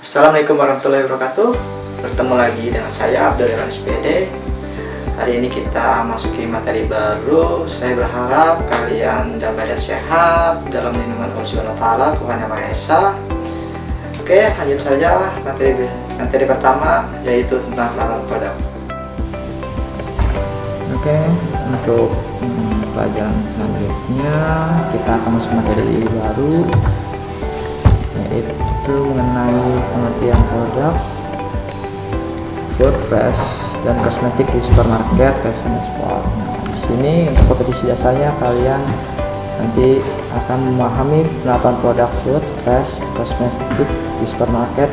Assalamualaikum warahmatullahi wabarakatuh. Bertemu lagi dengan saya Abdul Irwan SPD. Hari ini kita masuki materi baru. Saya berharap kalian dalam keadaan sehat, dalam lindungan Allah Subhanahu wa Ta'ala, Tuhan Yang Maha Esa. Oke, lanjut saja materi pertama, yaitu tentang penataan produk. Oke, untuk pelajaran selanjutnya kita akan masuk materi baru, yaitu mengenai pengertian produk, food, fresh, dan kosmetik di supermarket, fashion, sport. Nah, di sini untuk kompetisi dasarnya kalian nanti akan memahami penataan produk food, fresh, kosmetik di supermarket,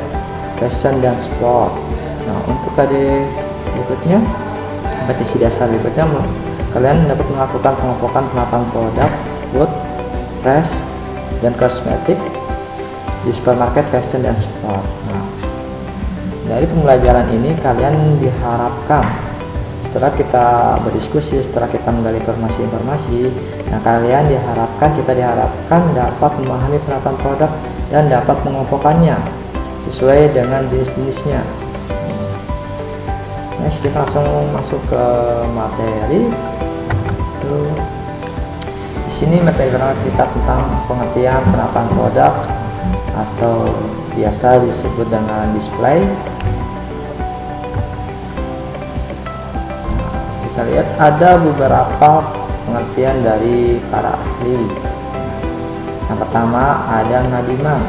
fashion, dan sport. Nah, untuk berikutnya, kompetisi dasar berikutnya, kalian dapat melakukan pengelompokan penataan produk food, fresh, dan kosmetik di supermarket, fashion, dan sport. Nah, dari pembelajaran ini kalian diharapkan setelah kita berdiskusi, setelah kita menggali informasi-informasi, nah kita diharapkan dapat memahami penataan produk dan dapat mengelompokkannya sesuai dengan jenis-jenisnya. Next, kita langsung masuk ke materi. Di sini materi pertama kita tentang pengertian penataan produk atau biasa disebut dengan display. Kita lihat ada beberapa pengertian dari para ahli. Yang pertama ada Nadiman,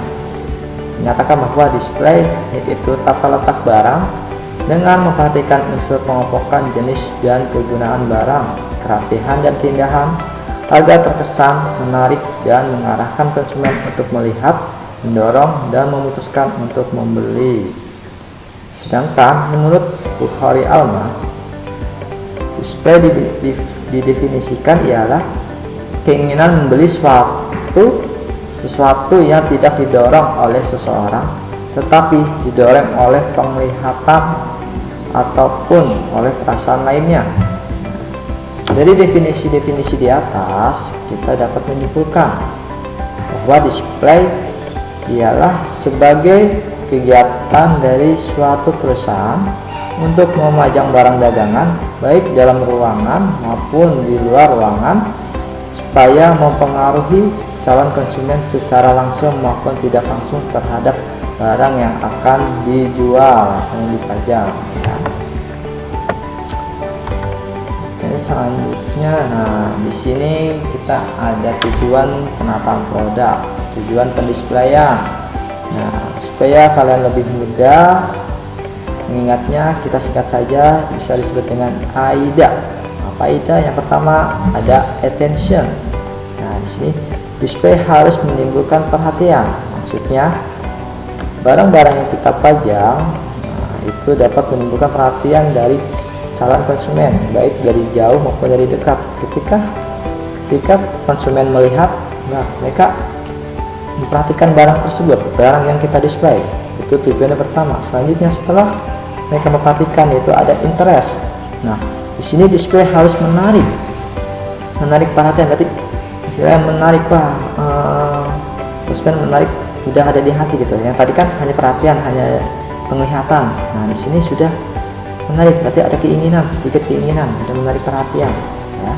menyatakan bahwa display yaitu tata letak barang dengan memperhatikan unsur pengelompokan jenis dan kegunaan barang, kerapihan dan keindahan agar terkesan menarik dan mengarahkan konsumen untuk melihat, mendorong, dan memutuskan untuk membeli. Sedangkan menurut Bukhari Alma, display didefinisikan ialah keinginan membeli sesuatu yang tidak didorong oleh seseorang, tetapi didorong oleh penglihatan ataupun oleh perasaan lainnya. Dari definisi-definisi di atas, kita dapat menyimpulkan bahwa display ialah sebagai kegiatan dari suatu perusahaan untuk memajang barang dagangan baik dalam ruangan maupun di luar ruangan supaya mempengaruhi calon konsumen secara langsung maupun tidak langsung terhadap barang yang akan dijual atau dipajang. Selanjutnya, nah di sini kita ada tujuan penataan produk, tujuan pendisplayan. Nah, supaya kalian lebih mudah mengingatnya, kita singkat saja, bisa disebut dengan AIDA. Apa AIDA? Yang pertama ada attention. Nah, di sini display harus menimbulkan perhatian. Maksudnya barang-barang yang kita pajang, nah, itu dapat menimbulkan perhatian dari calon konsumen, baik dari jauh maupun dari dekat. Ketika konsumen melihat, nah mereka memperhatikan barang tersebut, barang yang kita display. Itu tujuan yang pertama. Selanjutnya, setelah mereka memperhatikan, itu ada interest. Nah, di sini display harus menarik perhatian. Berarti istilahnya menarik, konsumen menarik, sudah ada di hati gitu. Yang tadi kan hanya perhatian, hanya penglihatan. Nah, di sini sudah menarik, berarti ada keinginan, sedikit keinginan, ada menarik perhatian ya.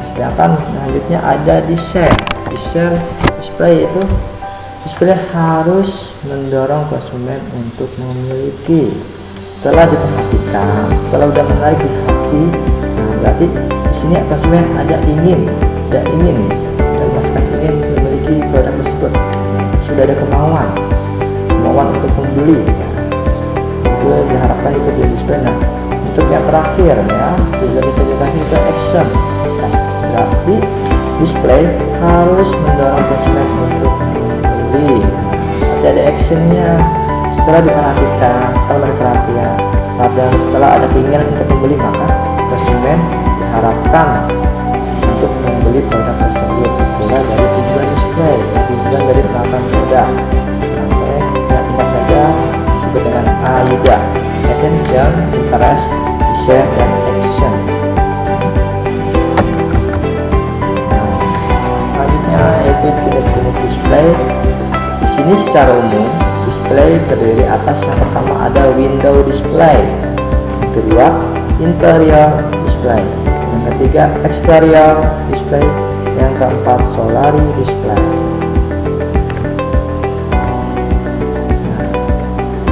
Sedangkan selanjutnya ada display. Display itu display harus mendorong konsumen untuk memiliki. Setelah diperhatikan, setelah udah menarik di hati, nah berarti di sini konsumen ada ingin dan merasakan ingin memiliki produk tersebut. Sudah ada kemauan untuk membeli ya. Itu diharapkan itu di display. Nah, untuk yang terakhir ya, itu action. Nah, berarti display harus mendorong konsumen untuk membeli. Nanti ada actionnya. Setelah diperhatikan, setelah ada perhatian, setelah ada keinginan untuk membeli, maka konsumen diharapkan untuk membeli produk tersebut. Itulah dari tujuan display, tujuan dari penataan produk. Sampai ingat saja disebut dengan AIDA: attention, interest, desire, dan action. Selanjutnya yaitu jenis display. Di sini secara umum display terdiri atas yang pertama ada window display, yang kedua interior display, yang ketiga exterior display, yang keempat solari display. Nah,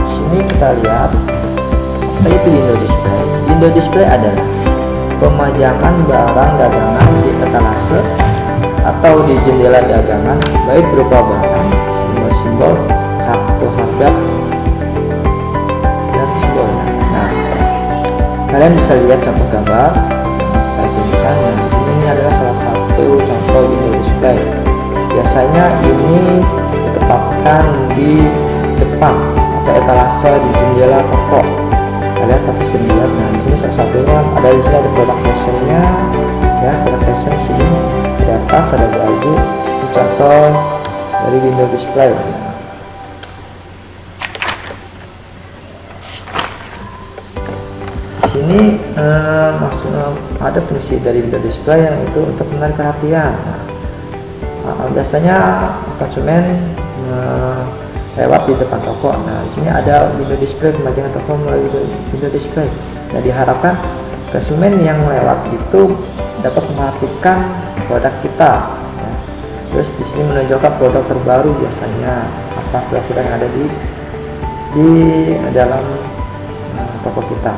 sini kita lihat apa itu window display. Window display adalah pemajangan barang dagangan di etalase atau di jendela dagangan, baik berupa barang, simbol-simbol, kartu harga, dan simbolnya. Nah, kalian bisa lihat contoh gambar saya tunjukkan. Nah, ini adalah salah satu contoh window display. Biasanya ini ditempatkan di depan atau etalase di jendela toko. Kalian pasti sering lihat. Nah, di sini salah satunya ada, di sini ada produk fashionnya, ya, produk fashion sini ada tas, ada baju. Ini contoh dari window display. Di sini maksudnya ada fungsi dari window display yang itu untuk menarik perhatian. Biasanya konsumen lewat di depan toko. Nah, di sini ada window display, pemajangan toko melalui window display. Nah, diharapkan konsumen yang lewat itu dapat memperhatikan produk kita. Ya. Terus di sini menunjukkan produk terbaru, biasanya apa produk yang ada di dalam toko kita.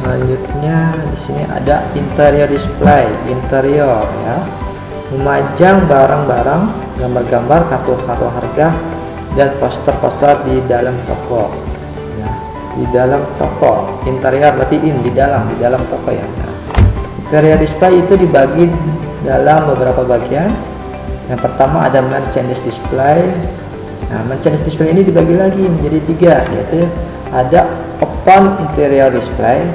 Selanjutnya di sini ada interior display, interior, ya, memajang barang-barang, gambar-gambar, kartu-kartu harga, dan poster-poster di dalam toko. Ya, di dalam toko. Interior berarti di dalam toko, ya. Nah, interior display itu dibagi dalam beberapa bagian. Yang pertama ada merchandise display. Nah, merchandise display ini dibagi lagi menjadi 3, yaitu ada open interior display,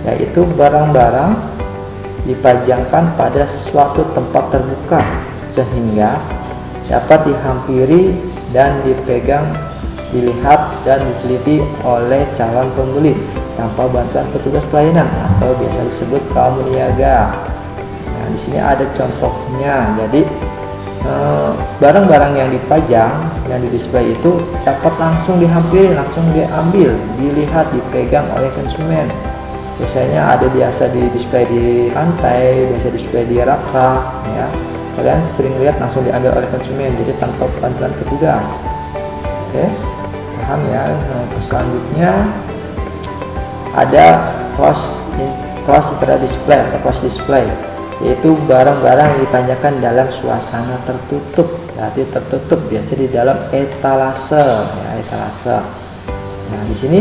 yaitu barang-barang dipajangkan pada suatu tempat terbuka sehingga dapat dihampiri dan dipegang, dilihat dan diteliti oleh calon pembeli tanpa bantuan petugas pelayanan atau biasa disebut kaum niaga. Nah, di sini ada contohnya. Jadi barang-barang yang dipajang, yang didisplay itu dapat langsung dihampiri, langsung diambil, dilihat, dipegang oleh konsumen. Biasanya ada biasa di display di lantai, biasa display di rak-rak, ya. Kalian sering lihat langsung diambil oleh konsumen, jadi tanpa bantuan petugas. Oke, paham ya? Nah, selanjutnya ada close display atau close display, yaitu barang-barang yang dipajangkan dalam suasana tertutup. Berarti tertutup, biasa di dalam etalase, ya, etalase. Nah, di sini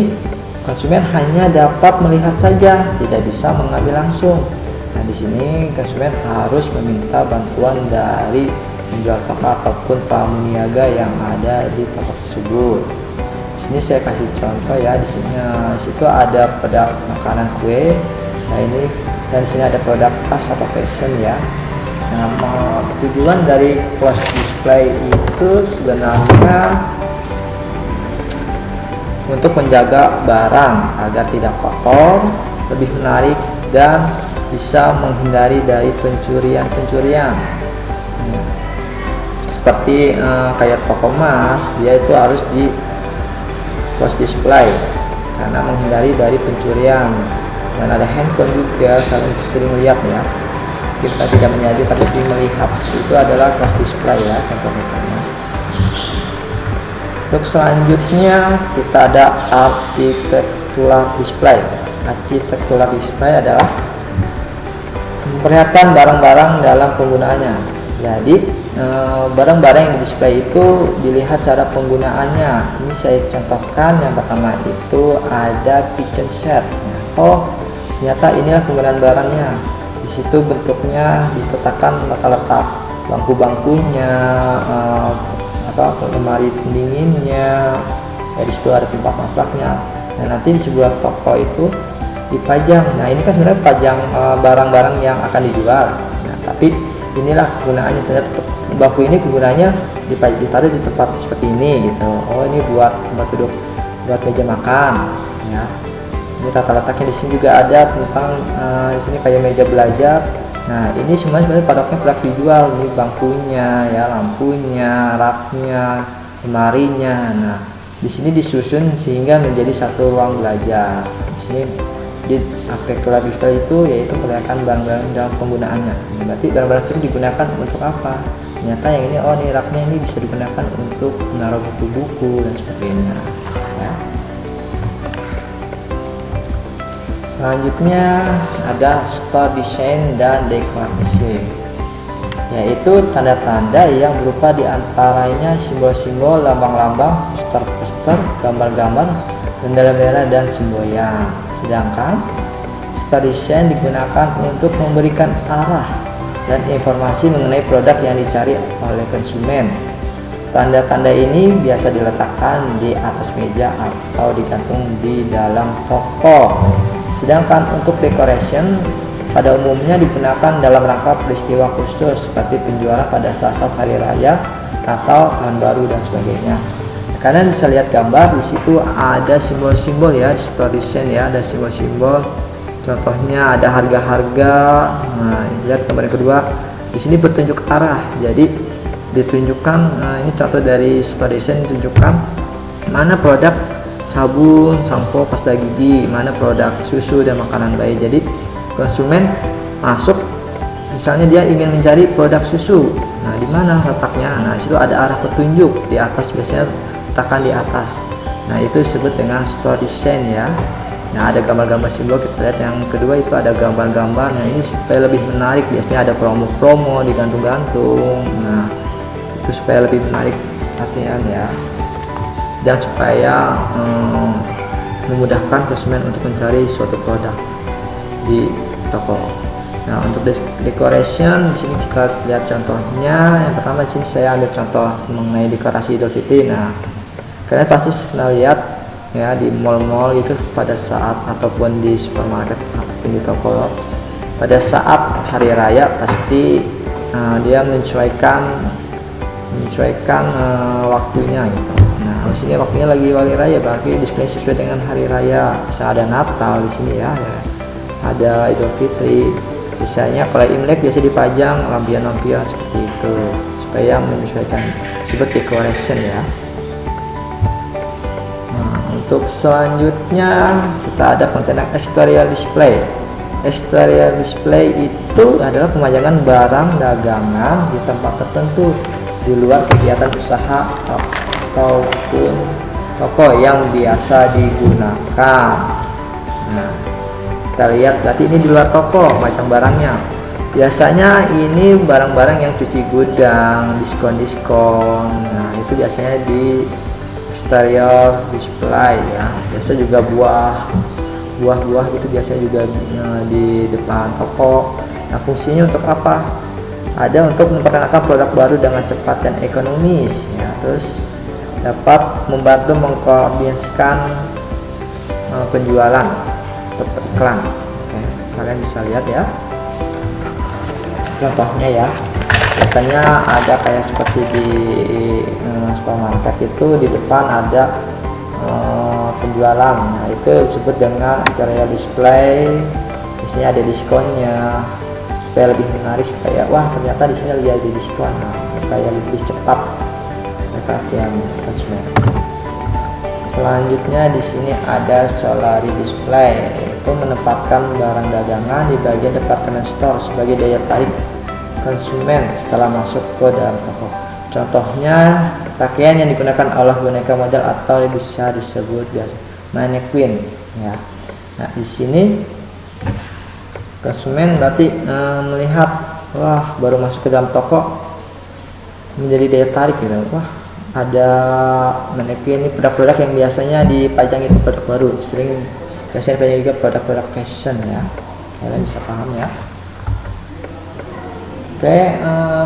konsumen hanya dapat melihat saja, tidak bisa mengambil langsung. Nah, di sini konsumen harus meminta bantuan dari penjual toko ataupun paniaga yang ada di toko tersebut. Di sini saya kasih contoh, ya. Di sini situ ada produk makanan kue. Nah, ini, dan di sini ada produk tas atau fashion, ya. Nah, tujuan dari close display itu sebenarnya untuk menjaga barang agar tidak kotor, lebih menarik, dan bisa menghindari dari pencurian-pencurian. Seperti kayak toko emas, dia itu harus di close display karena menghindari dari pencurian. Dan ada handphone juga, kalian sering lihat, ya. Kita tidak menyadari tapi sering melihat. Itu adalah close display, ya, contoh-contohnya. Untuk selanjutnya kita ada architectural display. Architectural display adalah memperlihatkan barang-barang dalam penggunaannya. Jadi barang-barang yang display itu dilihat cara penggunaannya. Ini saya contohkan. Yang pertama itu ada kitchen set. Oh, ternyata inilah penggunaan barangnya. Di situ bentuknya diletakkan letak bangku-bangkunya, lemari pendinginnya, ya, di situ ada tempat masaknya. Nah, nanti di sebuah toko itu dipajang. Nah, ini kan sebenarnya pajang barang-barang yang akan dijual. Nah, tapi inilah kegunaannya. Ternyata bangku ini kegunaannya ditaruh di tempat seperti ini, gitu. Oh, ini buat tempat duduk, buat meja makan, ya. Ini tata letaknya di sini juga ada tentang di sini kayak meja belajar. Nah, ini semua sebenarnya produknya produk dijual. Ini bangkunya, ya, lampunya, raknya, lemarinya. Nah, di sini disusun sehingga menjadi satu ruang belajar. Di sini di architectural display itu yaitu kelihatan barang-barang dalam penggunaannya. Berarti barang-barang itu digunakan untuk apa? Ternyata yang ini, oh, ini raknya ini bisa digunakan untuk menaruh buku-buku dan sebagainya. Ya. Selanjutnya ada store design dan dekorasi, yaitu tanda-tanda yang berupa diantaranya simbol-simbol, lambang-lambang, poster-poster, gambar-gambar, bendera-bendera dan semboyan. Sedangkan store design digunakan untuk memberikan arah dan informasi mengenai produk yang dicari oleh konsumen. Tanda-tanda ini biasa diletakkan di atas meja atau digantung di dalam toko. Sedangkan untuk decoration pada umumnya digunakan dalam rangka peristiwa khusus seperti penjualan pada saat hari raya, Natal, tahun baru dan sebagainya. Kalian bisa lihat gambar di situ ada simbol-simbol ya, store design ya, ada simbol-simbol. Contohnya ada harga-harga. Nah, lihat gambar yang kedua. Di sini bertunjuk arah. Jadi ditunjukkan, ini contoh dari store design, ditunjukkan mana produk sabun, sampo, pasta gigi, mana produk susu dan makanan bayi. Jadi konsumen masuk, misalnya dia ingin mencari produk susu. Nah, di mana letaknya? Nah, situ ada arah petunjuk di atas, biasanya letakkan di atas. Nah, itu disebut dengan store design ya. Nah, ada gambar-gambar simbol. Kita lihat yang kedua itu ada gambar-gambar. Nah, ini supaya lebih menarik, biasanya ada promo-promo digantung-gantung. Nah, itu supaya lebih menarik perhatian ya, dan supaya memudahkan konsumen untuk mencari suatu produk di toko. Nah, untuk decoration di sini kita lihat contohnya. Yang pertama di sini saya ambil contoh mengenai dekorasi Idul Fitri. Nah, kalian pasti pernah lihat ya di mall-mall itu pada saat, ataupun di supermarket ataupun di toko, pada saat hari raya pasti dia menyesuaikan waktunya gitu. Nah, di sini waktunya lagi hari raya, berarti display sesuai dengan hari raya. Bisa ada Natal di sini ya, ada Idul Fitri. Biasanya kalau Imlek biasa dipajang lampion-lampion seperti itu supaya menyesuaikan, disebut decoration ya. Nah, untuk selanjutnya kita ada konten exterior display. Exterior display itu adalah pemajangan barang dagangan di tempat tertentu di luar kegiatan usaha ataupun toko yang biasa digunakan. Nah, kita lihat berarti ini di luar toko macam barangnya. Biasanya ini barang-barang yang cuci gudang, diskon-diskon. Nah, itu biasanya di exterior display ya. Biasa juga buah-buah gitu biasanya juga di depan toko. Nah, fungsinya untuk apa? Ada untuk memperkenalkan produk baru dengan cepat dan ekonomis ya. Terus dapat membantu mengkoordinasikan penjualan atau iklan. Oke, kalian bisa lihat ya contohnya ya. Biasanya ada kayak seperti di supermarket itu di depan ada penjualan. Nah, itu disebut dengan exterior display. Biasanya ada diskonnya supaya lebih menarik, supaya wah ternyata di sini lagi ada diskon. Nah, supaya lebih cepat perhatian konsumen. Selanjutnya di sini ada solari display, itu menempatkan barang dagangan di bagian department store sebagai daya tarik konsumen setelah masuk ke dalam toko. Contohnya pakaian yang digunakan oleh boneka model atau bisa disebut biasa mannequin ya. Nah, di sini konsumen berarti melihat wah baru masuk ke dalam toko menjadi daya tarik gitu. Wah, ada mannequin, ini produk-produk yang biasanya dipajang itu produk baru, biasanya dipajang juga produk-produk fashion ya. Kalian bisa paham ya. Oke,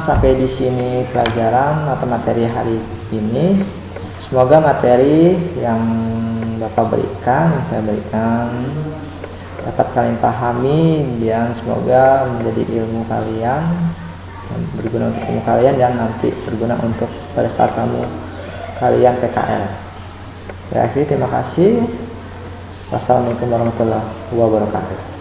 sampai di sini pelajaran atau materi hari ini. Semoga materi yang Bapak berikan, yang saya berikan, dapat kalian pahami dan semoga menjadi ilmu kalian, berguna untuk ilmu kalian dan nanti berguna untuk pada saat kalian PKL. Terima kasih. Wassalamualaikum warahmatullahi wabarakatuh.